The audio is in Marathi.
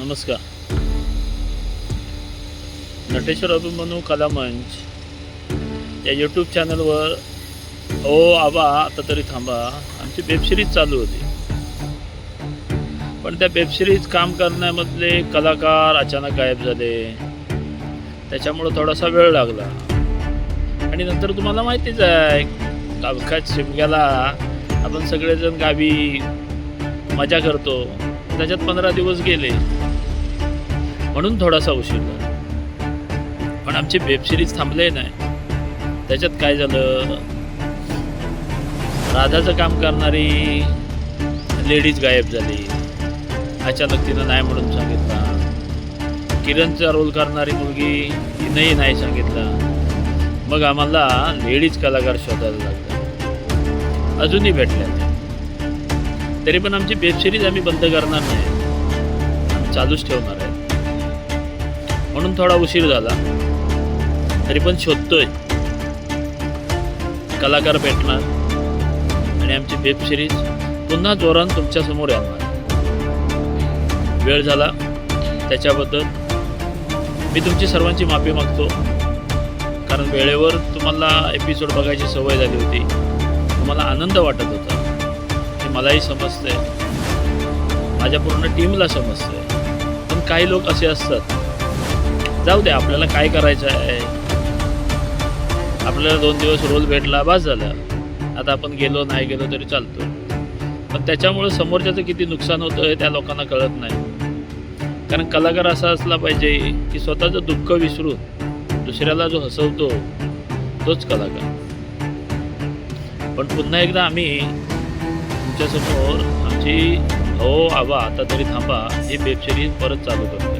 नमस्कार. नटेश्वर अभिमन्यू कला मंच या यूट्यूब चॅनलवर ओ आबा आता तरी थांबा आमची वेबसिरीज चालू होती. पण त्या वेबसिरीज काम करण्यामधले कलाकार अचानक गायब झाले. त्याच्यामुळं थोडासा वेळ लागला. आणि नंतर तुम्हाला माहितीच आहे, अवकाश शिमग्याला आपण सगळेजण गावी मजा करतो. त्याच्यात 15 दिवस गेले, म्हणून थोडासा उशीर झाला. पण आमची वेबसिरीज थांबले नाही. त्याच्यात काय झालं, राधाचं काम करणारी लेडीज गायब झाली. अचानक तिनं नाही म्हणून सांगितलं. किरणचा रोल करणारी मुलगी तिनंही नाही सांगितलं. मग आम्हाला लेडीज कलाकार शोधायला लागला. अजूनही भेटल्या त्या. तरी पण आमची वेबसिरीज आम्ही बंद करणार नाही, चालूच ठेवणार आहे. म्हणून थोडा उशीर झाला, तरी पण शोधतोय. कलाकार भेटणार आणि आमची वेबसिरीज पुन्हा जोरान तुमच्यासमोर येणार. वेळ झाला त्याच्याबद्दल मी तुमची सर्वांची माफी मागतो. कारण वेळेवर तुम्हाला एपिसोड बघायची सवय झाली होती. तुम्हाला आनंद वाटत होता, हे मलाही समजते, माझ्या पूर्ण टीमला समजते. पण काही लोक असे असतात, जाऊ दे आपल्याला काय करायचं आहे, आपल्याला 2 दिवस रोल भेटला बास झालं, आता आपण गेलो नाही गेलो तरी चालतो. पण त्याच्यामुळं समोरच्याचं किती नुकसान होतं हे त्या लोकांना कळत नाही. कारण कलाकार असा असला पाहिजे की स्वतःचं दुःख विसरून दुसऱ्याला जो हसवतो तोच कलाकार. पण पुन्हा एकदा आम्ही तुमच्यासमोर आमची हो आबा आता तरी थांबा ही वेबसिरीज परत चालू करतो.